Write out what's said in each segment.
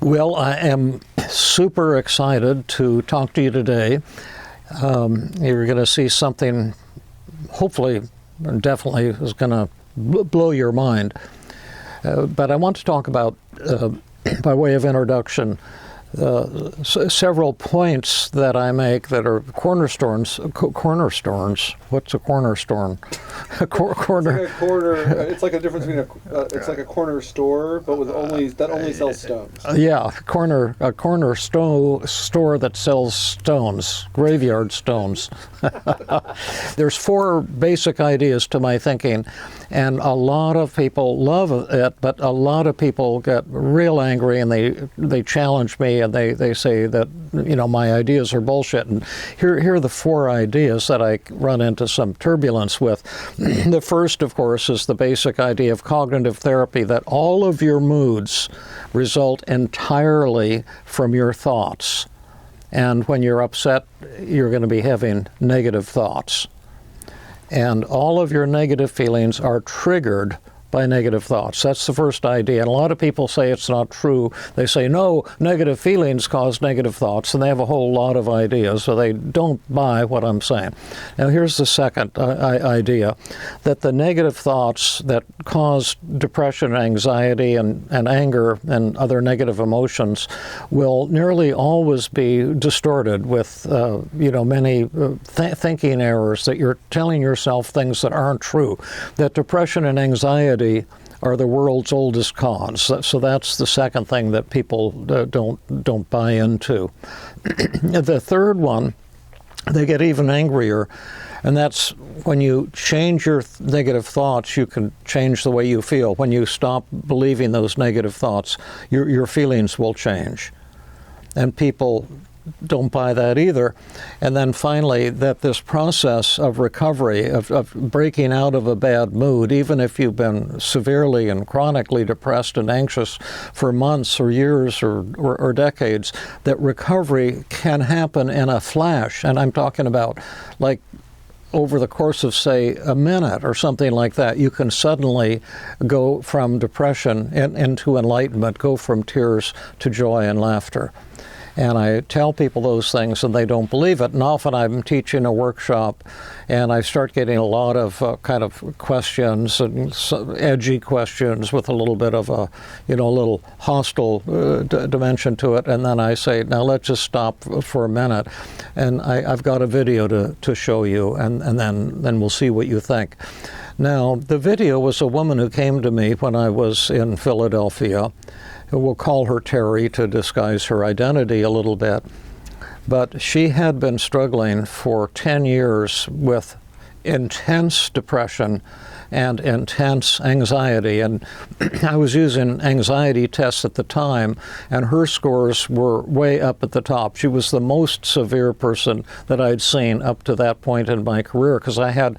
Well, I am super excited to talk to you today. You're going to see something, hopefully, definitely is going to blow your mind. But I want to talk about, by way of introduction, several points that I make that are cornerstones. What's a cornerstone? It's like a difference between it's like a corner store, but with only sells stones. Yeah, a corner store that sells stones, graveyard stones. There's four basic ideas to my thinking, and a lot of people love it, but a lot of people get real angry and they challenge me and they say that, my ideas are bullshit. And here are the four ideas that I run into some turbulence with. The first, of course, is the basic idea of cognitive therapy, that all of your moods result entirely from your thoughts. And when you're upset, you're going to be having negative thoughts. And all of your negative feelings are triggered by negative thoughts. That's the first idea. And a lot of people say it's not true. They say, no, negative feelings cause negative thoughts, and they have a whole lot of ideas, so they don't buy what I'm saying. Now, here's the second idea, that the negative thoughts that cause depression, anxiety, and anger and other negative emotions will nearly always be distorted with, many thinking errors, that you're telling yourself things that aren't true, that depression and anxiety are the world's oldest cause. So that's the second thing that people don't buy into. The third one, they get even angrier, and that's when you change your negative thoughts, you can change the way you feel. When you stop believing those negative thoughts, your feelings will change. And people don't buy that either. And then finally, that this process of recovery, of breaking out of a bad mood, even if you've been severely and chronically depressed and anxious for months or years or decades, that recovery can happen in a flash. And I'm talking about like over the course of, say, a minute or something like that. You can suddenly go from depression into enlightenment, go from tears to joy and laughter. And I tell people those things and they don't believe it. And often I'm teaching a workshop and I start getting a lot of kind of questions and edgy questions with a little bit of a, little hostile dimension to it. And then I say, now let's just stop for a minute. And I've got a video to show you, and then we'll see what you think. Now, the video was a woman who came to me when I was in Philadelphia. We'll call her Terry to disguise her identity a little bit. But she had been struggling for 10 years with intense depression and intense anxiety. And I was using anxiety tests at the time, and her scores were way up at the top. She was the most severe person that I'd seen up to that point in my career, because I had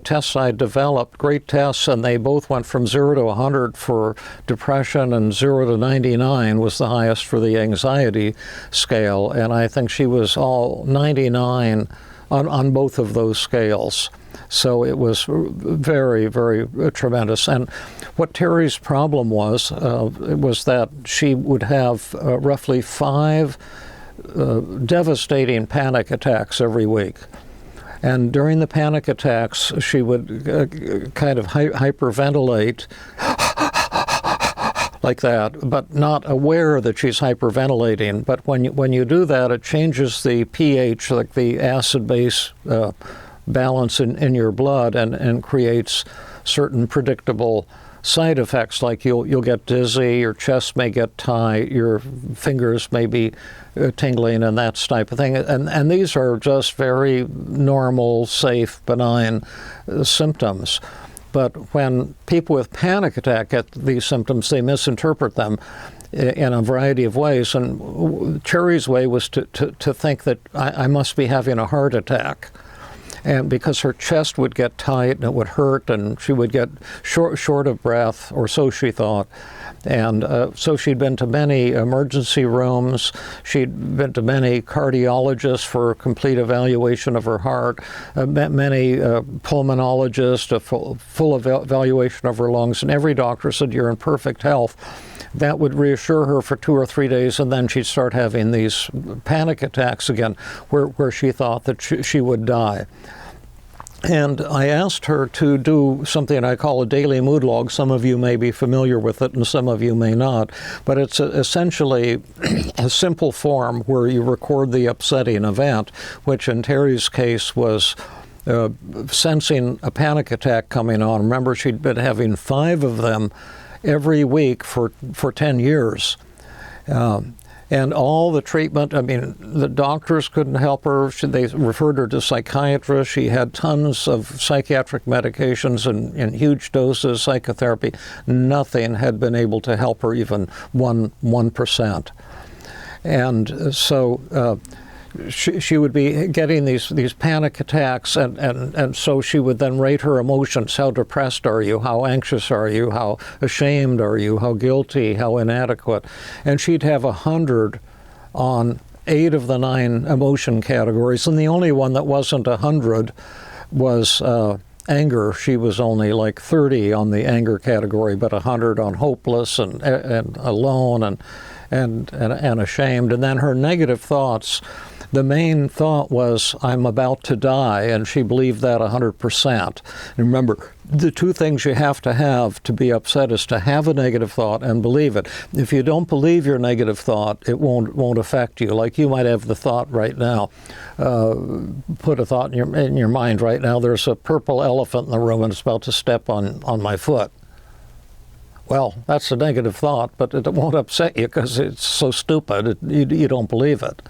tests I developed, great tests, and they both went from 0 to 100 for depression, and 0 to 99 was the highest for the anxiety scale. And I think she was all 99 on both of those scales. So it was very, very tremendous. And what Terry's problem was that she would have roughly 5 devastating panic attacks every week. And during the panic attacks, she would kind of hyperventilate like that, but not aware that she's hyperventilating. But when you do that, it changes the pH, like the acid-base balance in your blood, and creates certain predictable side effects, like you'll get dizzy, your chest may get tight, your fingers may be tingling, and that type of thing. And these are just very normal, safe, benign symptoms. But when people with panic attack get these symptoms, they misinterpret them in a variety of ways. And Terry's way was to think that I must be having a heart attack. And because her chest would get tight and it would hurt, and she would get short of breath, or so she thought. And so she'd been to many emergency rooms. She'd been to many cardiologists for a complete evaluation of her heart, many pulmonologists, a full evaluation of her lungs, and every doctor said, you're in perfect health. that would reassure her for 2 or 3 days, and then she'd start having these panic attacks again where she thought that she would die. And I asked her to do something I call a daily mood log. Some of you may be familiar with it and some of you may not. But it's essentially a simple form where you record the upsetting event, which in Terry's case was sensing a panic attack coming on. Remember, she'd been having 5 of them every week for 10 years. And all the treatment, I mean, the doctors couldn't help her. They referred her to psychiatrists. She had tons of psychiatric medications in huge doses, psychotherapy. Nothing had been able to help her, even 1%. And so she would be getting these panic attacks, and so she would then rate her emotions. How depressed are you? How anxious are you? How ashamed are you? How guilty? How inadequate? And she'd have 100 on 8 of the 9 emotion categories, and the only one that wasn't 100 was anger. She was only like 30 on the anger category, but 100 on hopeless and alone and ashamed. And then her negative thoughts, the main thought was, I'm about to die, and she believed that 100%. And remember, the 2 things you have to be upset is to have a negative thought and believe it. If you don't believe your negative thought, it won't affect you. Like you might have the thought right now, put a thought in your mind right now, there's a purple elephant in the room and it's about to step on my foot. Well, that's a negative thought, but it won't upset you because it's so stupid, you don't believe it.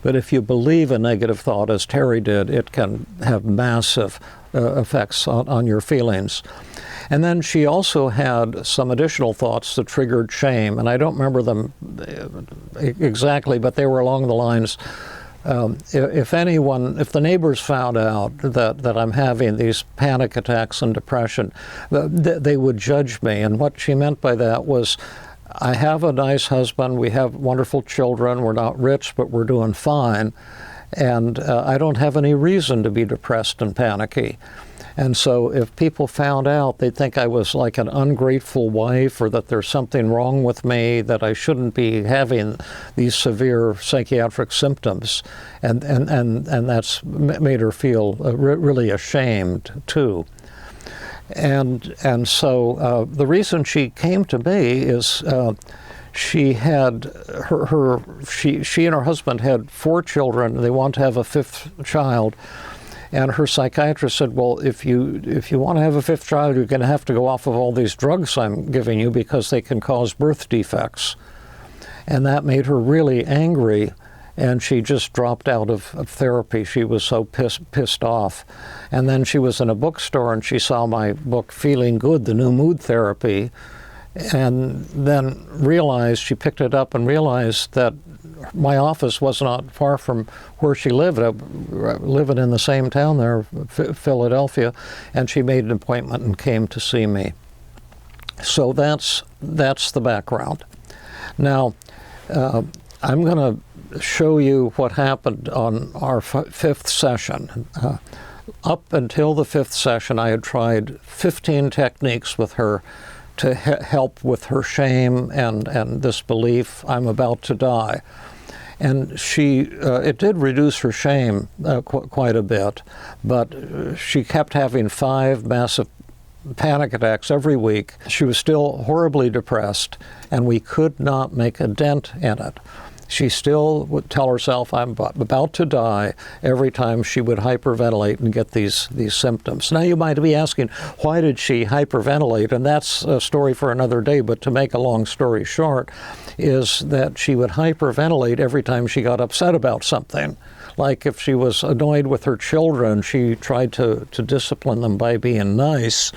But if you believe a negative thought, as Terry did, it can have massive effects on your feelings. And then she also had some additional thoughts that triggered shame, and I don't remember them exactly, but they were along the lines, if the neighbors found out that I'm having these panic attacks and depression, they would judge me. And what she meant by that was, I have a nice husband, we have wonderful children, we're not rich, but we're doing fine, and I don't have any reason to be depressed and panicky. And so if people found out, they'd think I was like an ungrateful wife, or that there's something wrong with me, that I shouldn't be having these severe psychiatric symptoms. And that's made her feel really ashamed, too. And so the reason she came to me is she had she and her husband had 4 children. They want to have a 5th child, and her psychiatrist said, well, if you want to have a 5th child, you're going to have to go off of all these drugs I'm giving you because they can cause birth defects. And that made her really angry, and she just dropped out of therapy. She was so pissed off. And then she was in a bookstore and she saw my book, Feeling Good, the New Mood Therapy, and then she picked it up and realized that my office was not far from where she lived, living in the same town there, Philadelphia, and she made an appointment and came to see me. So that's the background. Now, I'm going to show you what happened on our 5th session. Up until the 5th session, I had tried 15 techniques with her to help with her shame and this belief, I'm about to die. And it did reduce her shame quite a bit, but she kept having 5 massive panic attacks every week. She was still horribly depressed, and we could not make a dent in it. She still would tell herself, I'm about to die, every time she would hyperventilate and get these symptoms. Now you might be asking, why did she hyperventilate? And that's a story for another day, but to make a long story short, is that she would hyperventilate every time she got upset about something. Like if she was annoyed with her children, she tried to discipline them by being nice,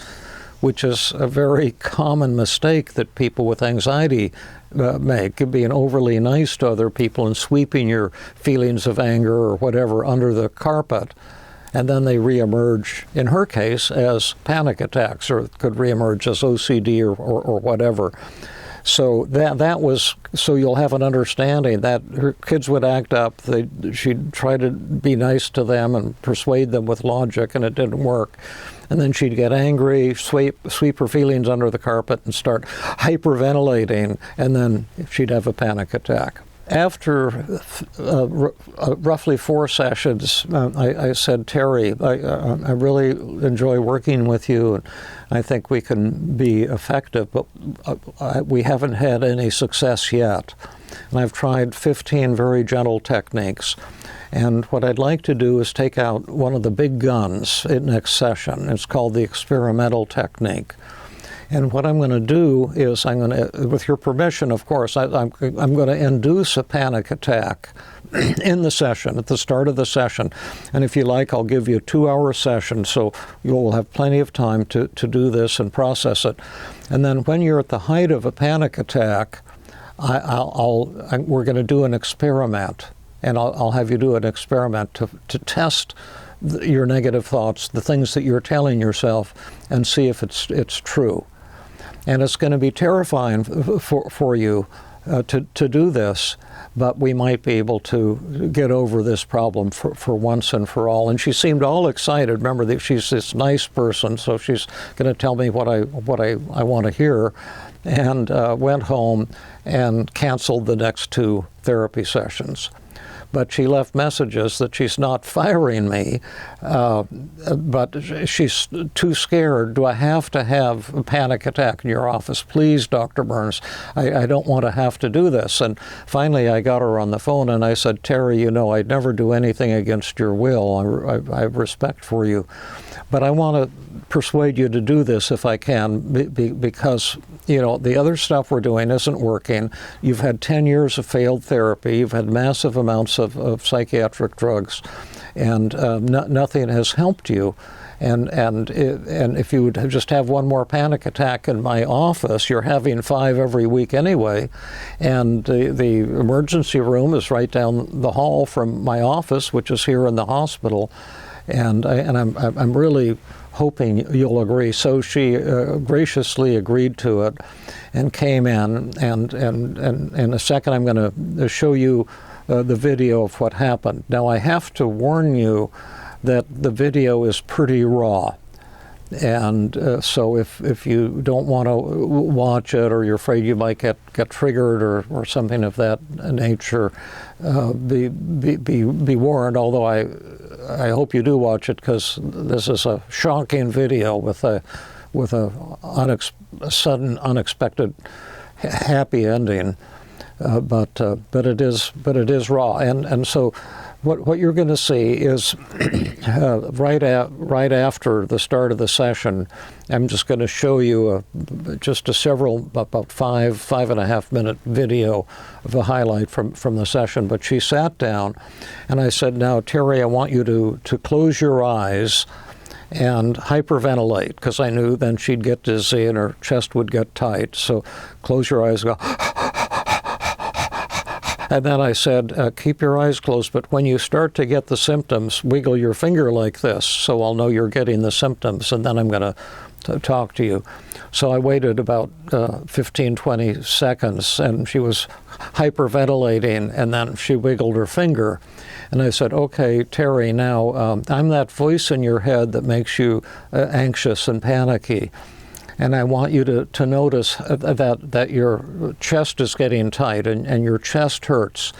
which is a very common mistake that people with anxiety make, being overly nice to other people and sweeping your feelings of anger or whatever under the carpet, and then they reemerge, in her case, as panic attacks, or it could reemerge as OCD or whatever. So that was, so you'll have an understanding that her kids would act up. She'd try to be nice to them and persuade them with logic, and it didn't work. And then she'd get angry, sweep her feelings under the carpet, and start hyperventilating, and then she'd have a panic attack. After roughly 4 sessions, I said, Terry, I really enjoy working with you, and I think we can be effective, but we haven't had any success yet. And I've tried 15 very gentle techniques. And what I'd like to do is take out one of the big guns in next session. It's called the experimental technique. And what I'm going to do is I'm going to, with your permission, of course, I'm going to induce a panic attack in the session, at the start of the session. And if you like, I'll give you a 2-hour session, so you'll have plenty of time to do this and process it. And then when you're at the height of a panic attack, we're going to do an experiment. And I'll have you do an experiment to test your negative thoughts, the things that you're telling yourself, and see if it's true. And it's going to be terrifying for you to do this, but we might be able to get over this problem for once and for all. And she seemed all excited. Remember that she's this nice person, so she's going to tell me what I want to hear, and went home and canceled the next 2 therapy sessions. But she left messages that she's not firing me, but she's too scared. Do I have to have a panic attack in your office? Please, Dr. Burns, I don't want to have to do this. And finally, I got her on the phone, and I said, Terry, you know, I'd never do anything against your will. I have respect for you. But I want to persuade you to do this if I can, because, you know, the other stuff we're doing isn't working. You've had 10 years of failed therapy. You've had massive amounts of psychiatric drugs, and nothing has helped you. And if you would just have one more panic attack in my office, you're having 5 every week anyway, and the emergency room is right down the hall from my office, which is here in the hospital. And I'm really hoping you'll agree. So she graciously agreed to it and came in. And in a second, I'm going to show you the video of what happened. Now, I have to warn you that the video is pretty raw. And so if you don't want to watch it, or you're afraid you might get triggered or something of that nature, be warned. Although I hope you do watch it, because this is a shocking video with a sudden, unexpected, happy ending. But it is raw, and so. What you're going to see is right after the start of the session, I'm just going to show you about 5.5 minute video of a highlight from the session. But she sat down, and I said, "Now, Terry, I want you to close your eyes and hyperventilate," because I knew then she'd get dizzy and her chest would get tight. So close your eyes, go. And then I said, keep your eyes closed, but when you start to get the symptoms, wiggle your finger like this, so I'll know you're getting the symptoms, and then I'm going to talk to you. So I waited about 15, 20 seconds, and she was hyperventilating, and then she wiggled her finger. And I said, okay, Terry, now I'm that voice in your head that makes you anxious and panicky. And I want you to notice that your chest is getting tight and your chest hurts,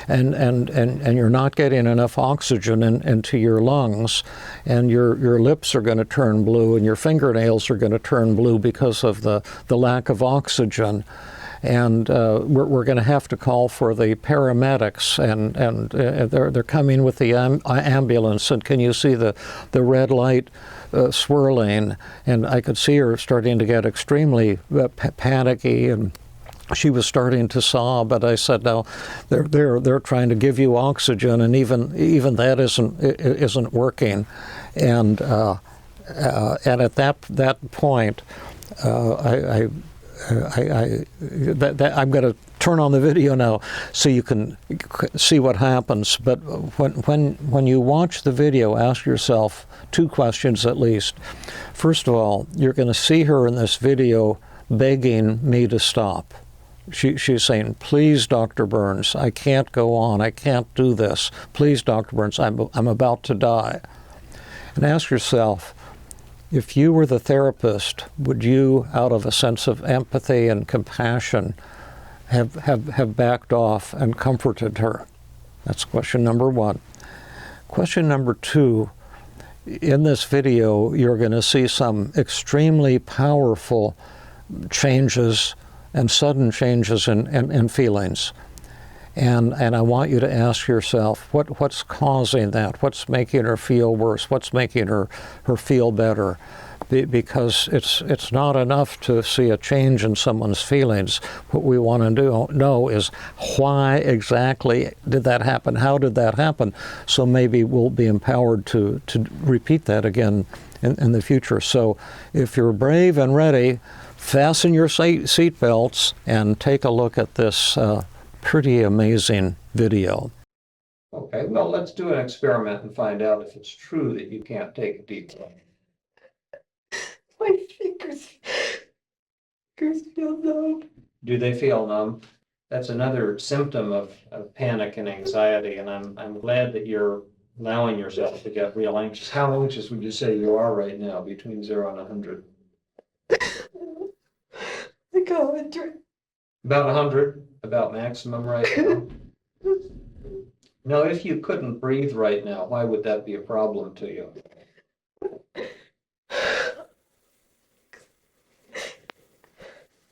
and you're not getting enough oxygen into your lungs, and your lips are going to turn blue, and your fingernails are going to turn blue because of the lack of oxygen. And we're going to have to call for the paramedics, and they're coming with the ambulance. And can you see the red light swirling? And I could see her starting to get extremely panicky, and she was starting to sob. But I said, "No, they're trying to give you oxygen, and even that isn't working." And at that point, I'm going to turn on the video now so you can see what happens. But when you watch the video, ask yourself 2 questions at least. First of all, you're going to see her in this video begging me to stop. She's saying, please, Dr. Burns, I can't go on. I can't do this. Please, Dr. Burns, I'm about to die. And ask yourself, if you were the therapist, would you, out of a sense of empathy and compassion, have backed off and comforted her? That's question number one. Question number two, in this video, you're going to see some extremely powerful changes and sudden changes in feelings. And I want you to ask yourself, what's causing that? What's making her feel worse? What's making her feel better? Because it's not enough to see a change in someone's feelings. What we want to know is why exactly did that happen? How did that happen? So maybe we'll be empowered to repeat that again in the future. So if you're brave and ready, fasten your seat belts and take a look at this pretty amazing video. Okay, well, let's do an experiment and find out if it's true that you can't take a deep breath. My fingers feel numb. Do they feel numb? That's another symptom of panic and anxiety, and I'm glad that you're allowing yourself to get real anxious. How anxious would you say you are right now, between 0 and 100? Like 100. About 100, about maximum right now. Now, if you couldn't breathe right now, why would that be a problem to you?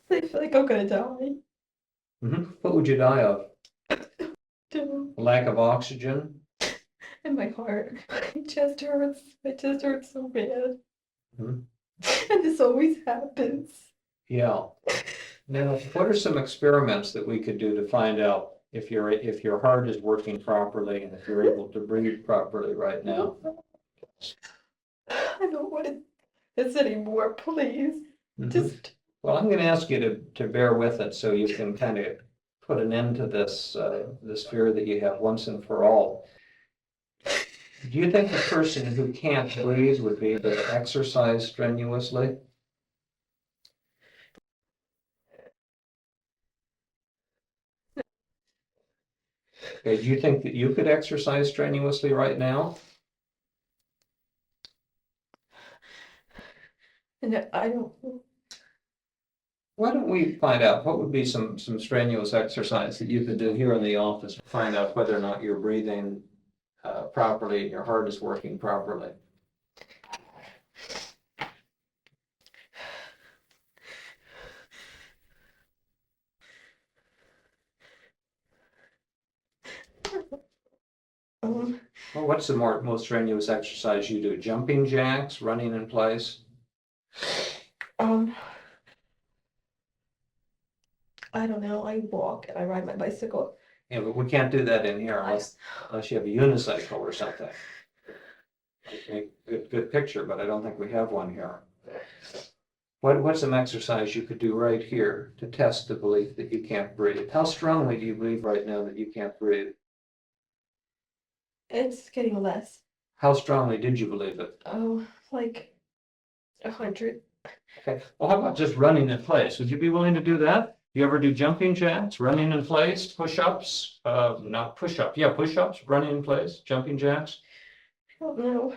I feel like I'm gonna die. What would you die of? Too. Lack of oxygen? And my heart. My chest hurts. My chest hurts so bad. Mhm. And this always happens. Yeah. Now, what are some experiments that we could do to find out if your heart is working properly and if you're able to breathe properly right now? I don't want this anymore, please. Just Well, I'm going to ask you to bear with it so you can kind of put an end to this this fear that you have once and for all. Do you think the person who can't breathe would be able to exercise strenuously? Okay, do you think that you could exercise strenuously right now? and I don't. Why don't we find out what would be some strenuous exercise that you could do here in the office to find out whether or not you're breathing properly and your heart is working properly? Well, what's the most strenuous exercise you do? Jumping jacks, running in place? I don't know. I walk and I ride my bicycle. Yeah, but we can't do that in here unless you have a unicycle or something. Okay, good picture, but I don't think we have one here. What's some exercise you could do right here to test the belief that you can't breathe? How strongly do you believe right now that you can't breathe? It's getting less. How strongly did you believe it? Oh, like 100. Okay, well, how about just running in place? Would you be willing to do that? You ever do jumping jacks, running in place, push-ups? Not push-ups, yeah, push-ups, running in place, jumping jacks? I don't know.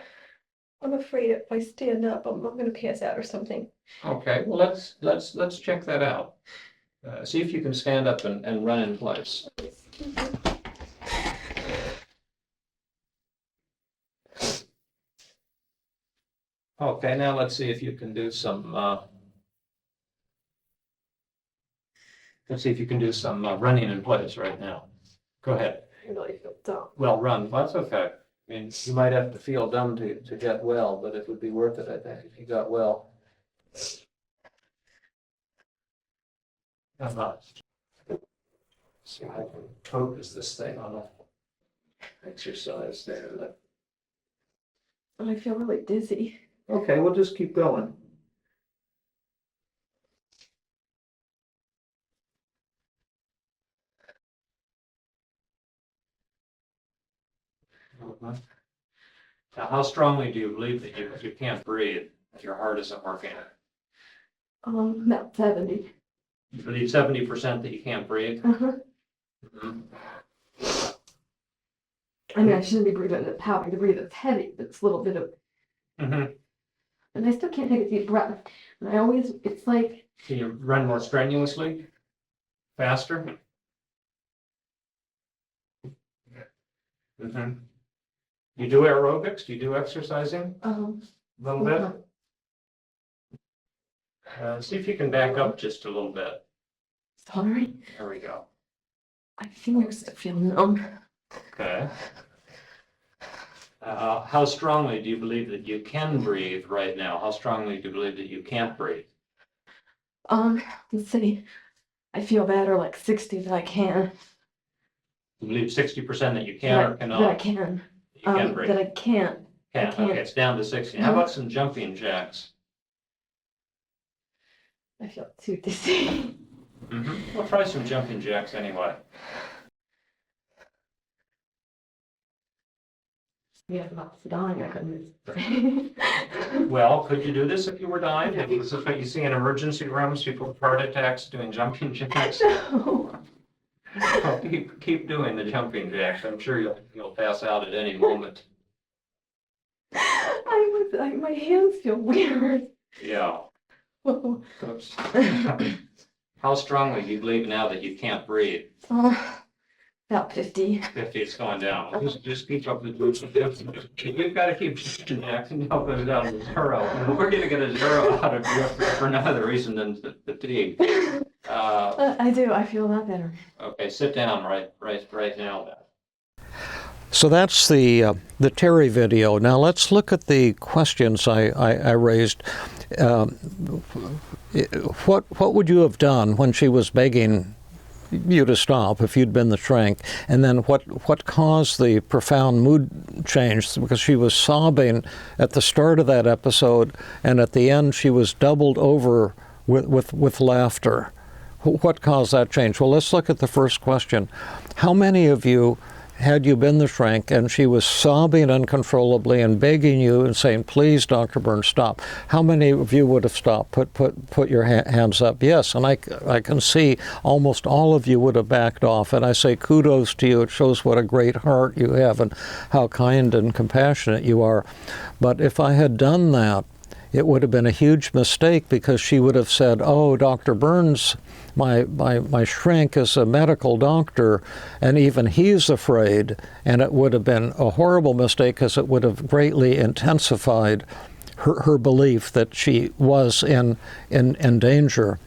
I'm afraid if I stand up, I'm gonna pass out or something. Okay, well, let's check that out. See if you can stand up and run in place. Okay, now let's see if you can do some running in place right now. Go ahead. I really feel dumb. Well, run. Well, that's okay. I mean, you might have to feel dumb to get well, but it would be worth it, I think, if you got well. See if I can focus this thing on a exercise there. I feel really dizzy. Okay, we'll just keep going. Now, how strongly do you believe that you can't breathe, if your heart isn't working? About 70. You believe 70% that you can't breathe? Uh-huh. Mhm. I mean, I shouldn't be breathing, having to breathe. It's heavy, but it's a little bit of, Mhm. and I still can't take a deep breath. And I always, it's like, Can you run more strenuously? Faster? Mhm. You do aerobics? Do you do exercising a little uh-huh. bit? See if you can back up just a little bit. Sorry. There we go. My fingers still feel numb. Okay. How strongly do you believe that you can breathe right now? How strongly do you believe that you can't breathe? Let's see. I feel better, like 60 that I can. You believe 60% that you can or That I cannot? can. You can breathe. That I can't. Can't. can't. Okay, it's down to 60. How about some jumping jacks? I feel too dizzy. We'll try some jumping jacks anyway. Yeah, if I was dying, I couldn't. Well, could you do this if you were dying? This is what you see in emergency rooms, people with heart attacks doing jumping jacks. No. Well, keep doing the jumping jacks. I'm sure you'll pass out at any moment. My hands feel weird. Yeah. Oops. How strongly do you believe now that you can't breathe? About 50. 50, it's going down. Just keep up the boots. You've got to keep Jackson helping it down to 0. We're going to get a 0 out of you for no other reason than fatigue. I do. I feel a lot better. Okay, sit down right now then. So that's the Terry video. Now let's look at the questions I raised. What would you have done when she was begging you to stop if you'd been the shrink? And then what caused the profound mood change? Because she was sobbing at the start of that episode, and at the end she was doubled over with laughter. What caused that change? Well, let's look at the first question. How many of you, had you been the shrink and she was sobbing uncontrollably and begging you and saying, please, Dr. Burns, stop, how many of you would have stopped? Put your hands up. Yes, and I can see almost all of you would have backed off. And I say kudos to you. It shows what a great heart you have and how kind and compassionate you are. But if I had done that, it would have been a huge mistake, because she would have said, oh, Dr. Burns, my shrink is a medical doctor, and even he's afraid. And it would have been a horrible mistake, because it would have greatly intensified her belief that she was in danger.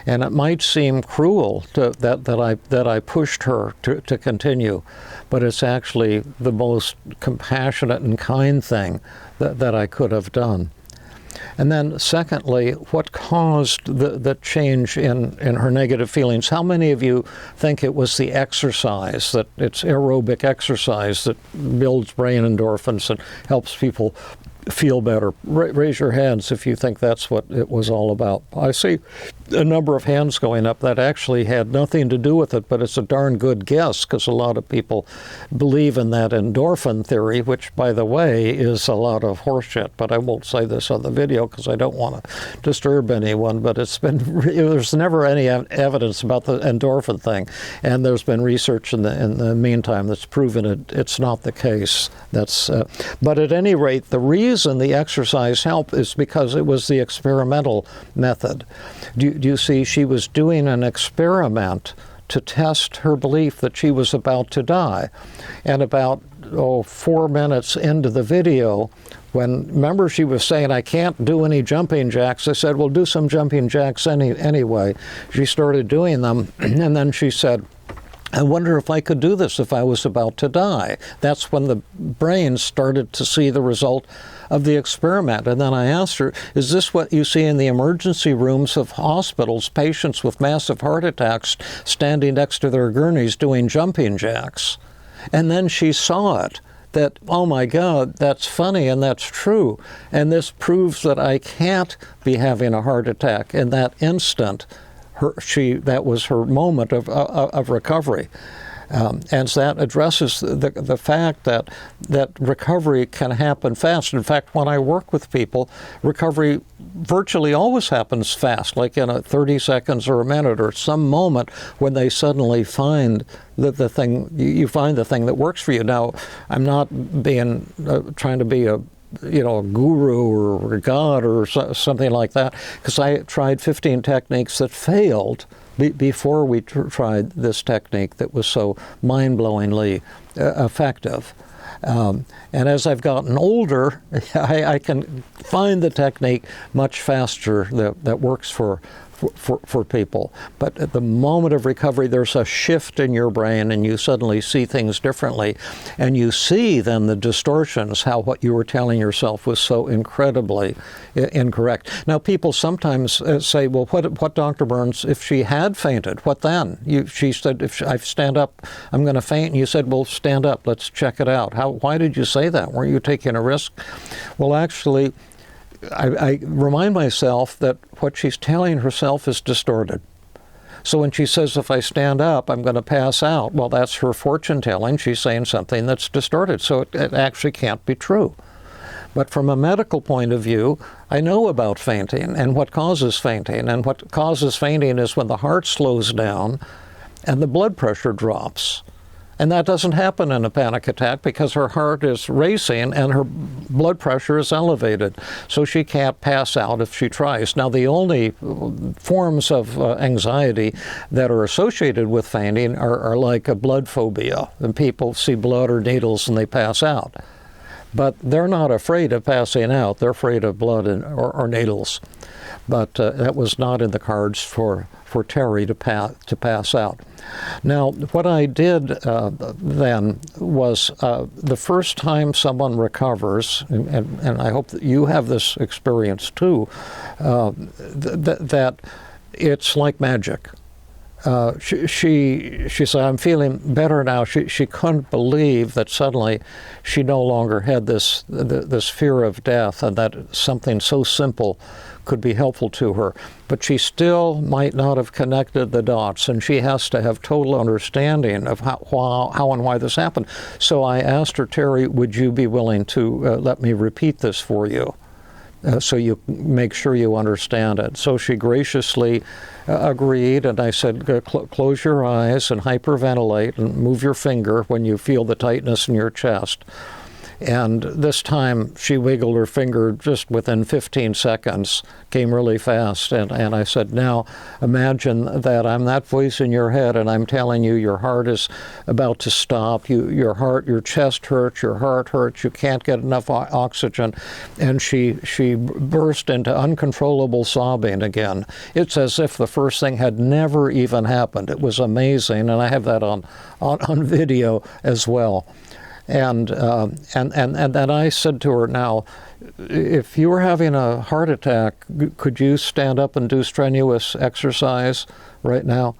And it might seem cruel that I pushed her to continue, but it's actually the most compassionate and kind thing that I could have done. And then secondly, what caused the change in her negative feelings? How many of you think it was the exercise, that it's aerobic exercise that builds brain endorphins and helps people feel better? Raise your hands if you think that's what it was all about. I see a number of hands going up that actually had nothing to do with it, but it's a darn good guess, because a lot of people believe in that endorphin theory, which, by the way, is a lot of horseshit. But I won't say this on the video because I don't want to disturb anyone, but there's never any evidence about the endorphin thing, and there's been research in the meantime that's proven it's not the case. But at any rate, the reason the exercise helped is because it was the experimental method. Do you see, she was doing an experiment to test her belief that she was about to die. And about 4 minutes into the video, remember she was saying, I can't do any jumping jacks. I said, well, do some jumping jacks anyway. She started doing them, and then she said, I wonder if I could do this if I was about to die. That's when the brain started to see the result of the experiment. And then I asked her, is this what you see in the emergency rooms of hospitals, patients with massive heart attacks standing next to their gurneys doing jumping jacks? And then she saw it, that, oh my God, that's funny and that's true. And this proves that I can't be having a heart attack. In that instant, that was her moment of recovery. And so that addresses the fact that recovery can happen fast. In fact, when I work with people, recovery virtually always happens fast, like in 30 seconds or a minute or some moment when they suddenly find the thing, you find the thing that works for you. Now, I'm not trying to be a guru or a god or something like that, because I tried 15 techniques that failed before we tried this technique that was so mind-blowingly effective. And as I've gotten older, I can find the technique much faster that works for people. But at the moment of recovery, there's a shift in your brain and you suddenly see things differently. And you see then the distortions, how what you were telling yourself was so incredibly incorrect. Now, people sometimes say, well, what Dr. Burns, if she had fainted, what then? She said, if I stand up, I'm going to faint. And you said, well, stand up, let's check it out. Why did you say that? Weren't you taking a risk? Well, actually, I remind myself that what she's telling herself is distorted. So when she says, if I stand up, I'm going to pass out, well, that's her fortune telling. She's saying something that's distorted. So it actually can't be true. But from a medical point of view, I know about fainting and what causes fainting. And what causes fainting is when the heart slows down and the blood pressure drops. And that doesn't happen in a panic attack because her heart is racing and her blood pressure is elevated. So she can't pass out if she tries. Now, the only forms of anxiety that are associated with fainting are like a blood phobia. And people see blood or needles and they pass out. But they're not afraid of passing out. They're afraid of blood or needles. But that was not in the cards for Terry to pass out. Now, what I did then was the first time someone recovers, and I hope that you have this experience too, that it's like magic. She said, I'm feeling better now. She couldn't believe that suddenly she no longer had this fear of death and that something so simple could be helpful to her. But she still might not have connected the dots, and she has to have total understanding of how and why this happened. So I asked her, Terry, would you be willing to let me repeat this for you? So you make sure you understand it. So she graciously agreed, and I said, close your eyes and hyperventilate and move your finger when you feel the tightness in your chest. And this time she wiggled her finger just within 15 seconds, came really fast. And I said, now imagine that I'm that voice in your head and I'm telling you your heart is about to stop. Your chest hurts, your heart hurts, you can't get enough oxygen. And she burst into uncontrollable sobbing again. It's as if the first thing had never even happened. It was amazing. And I have that on video as well. And then I said to her, now, if you were having a heart attack, could you stand up and do strenuous exercise right now?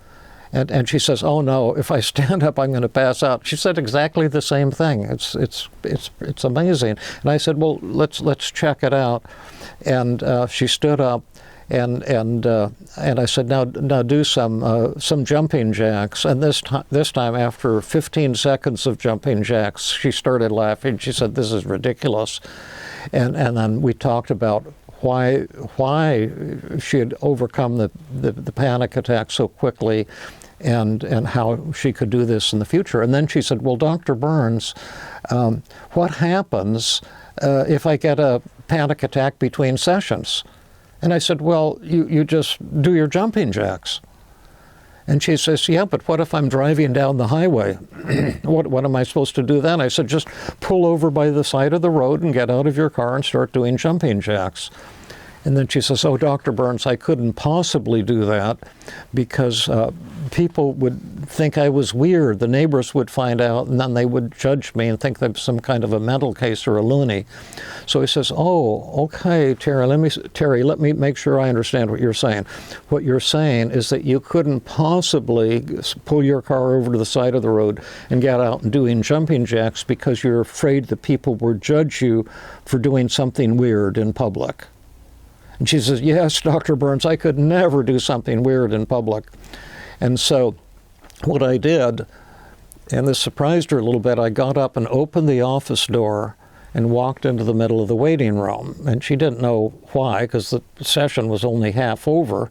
And she says, oh no, if I stand up, I'm going to pass out. She said exactly the same thing. It's amazing. And I said, well, let's check it out. And she stood up. And I said, now do some jumping jacks. And this time, after 15 seconds of jumping jacks, she started laughing. She said, this is ridiculous. And then we talked about why she had overcome the panic attack so quickly, and how she could do this in the future. And then she said, well, Dr. Burns, what happens if I get a panic attack between sessions? And I said, well, you just do your jumping jacks. And she says, yeah, but what if I'm driving down the highway? What am I supposed to do then? I said, just pull over by the side of the road and get out of your car and start doing jumping jacks. And then she says, oh, Dr. Burns, I couldn't possibly do that because people would think I was weird. The neighbors would find out, and then they would judge me and think I'm some kind of a mental case or a loony. So he says, oh, okay, Terry, let me make sure I understand what you're saying. What you're saying is that you couldn't possibly pull your car over to the side of the road and get out and doing jumping jacks because you're afraid that people would judge you for doing something weird in public. And she says, yes, Dr. Burns, I could never do something weird in public. And so what I did And this surprised her a little bit. I got up and opened the office door and walked into the middle of the waiting room. And she didn't know why, because the session was only half over.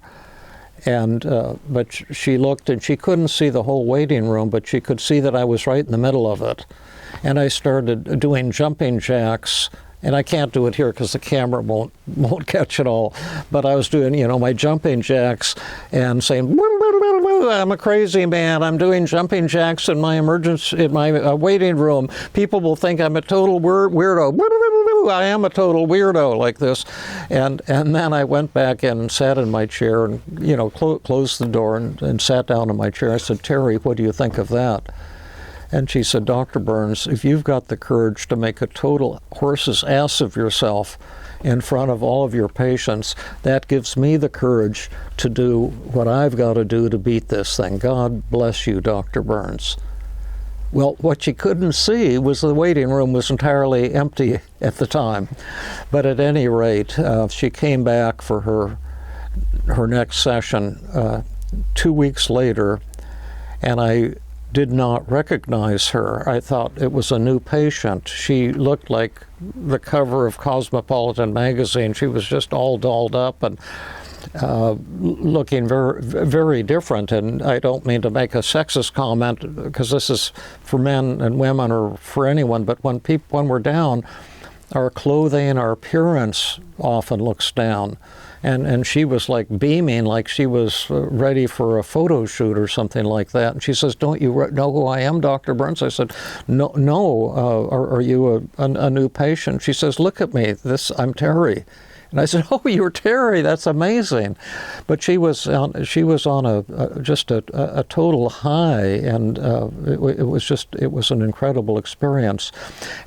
And but she looked, and she couldn't see the whole waiting room, but she could see that I was right in the middle of it. And I started doing jumping jacks, and I can't do it here because the camera won't catch it all. But I was doing, my jumping jacks and saying, "I'm a crazy man. I'm doing jumping jacks in my waiting room. People will think I'm a total weirdo. I am a total weirdo," like this. And then I went back in and sat in my chair and, closed the door and sat down in my chair. I said, "Terry, what do you think of that?" And she said, "Dr. Burns, if you've got the courage to make a total horse's ass of yourself in front of all of your patients, that gives me the courage to do what I've got to do to beat this thing. God bless you, Dr. Burns." Well, what she couldn't see was the waiting room was entirely empty at the time. But at any rate, she came back for her next session 2 weeks later, and I did not recognize her. I thought it was a new patient. She looked like the cover of Cosmopolitan magazine. She was just all dolled up and looking very, very different. And I don't mean to make a sexist comment, because this is for men and women or for anyone, but when we're down, our clothing, our appearance often looks down. And she was like beaming, like she was ready for a photo shoot or something like that. And she says, "Don't you know who I am, Dr. Burns?" I said, No. Are you a new patient?" She says, "Look at me. I'm Terry." And I said, "Oh, you're Terry. That's amazing." But she was on just a total high, and it was an incredible experience.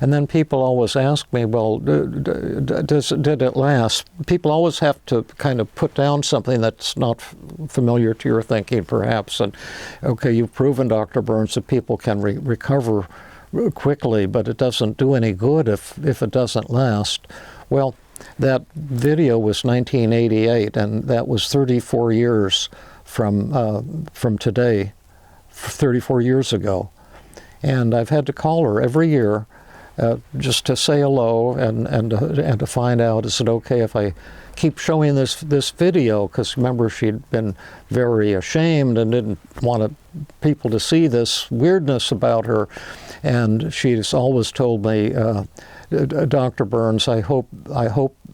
And then people always ask me, "Well, did it last?" People always have to kind of put down something that's not familiar to your thinking, perhaps. And okay, you've proven, Dr. Burns, that people can recover quickly, but it doesn't do any good if it doesn't last. Well, that video was 1988, and that was 34 years from today, 34 years ago. And I've had to call her every year just to say hello and to find out, is it okay if I keep showing this video? Because remember, she'd been very ashamed and didn't want people to see this weirdness about her. And she's always told me, "Dr. Burns, I hope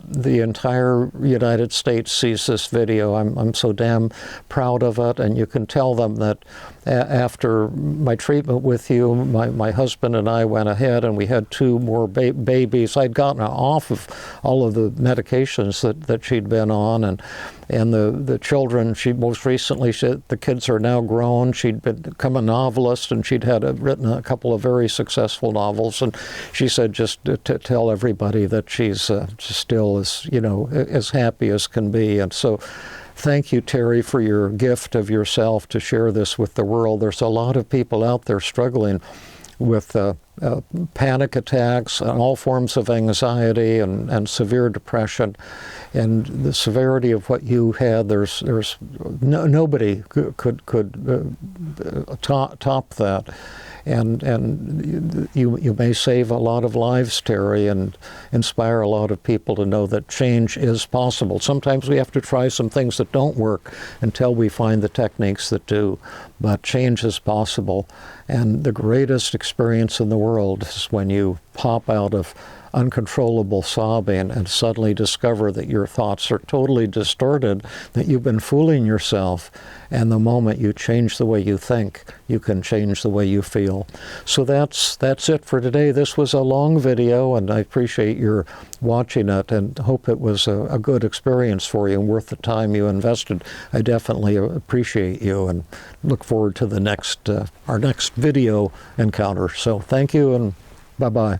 the entire United States sees this video. I'm so damn proud of it." And you can tell them that after my treatment with you, my husband and I went ahead and we had 2 more babies. I'd gotten become of all of the medications that she'd been on, and the children, she most recently said the kids are now grown. She'd become a novelist, and she'd written a couple of very successful novels. And she said just to tell everybody that she's still as happy as can be. And so thank you, Terry, for your gift of yourself to share this with the world. There's a lot of people out there struggling with panic attacks and all forms of anxiety and severe depression. And the severity of what you had, there's nobody could top that. And you may save a lot of lives, Terry, and inspire a lot of people to know that change is possible. Sometimes we have to try some things that don't work until we find the techniques that do, but change is possible. And the greatest experience in the world is when you pop out of uncontrollable sobbing and suddenly discover that your thoughts are totally distorted, that you've been fooling yourself. And the moment you change the way you think, you can change the way you feel. So that's it for today. This was a long video, and I appreciate your watching it and hope it was a good experience for you and worth the time you invested. I definitely appreciate you and look forward to the our next video encounter. So thank you, and bye-bye.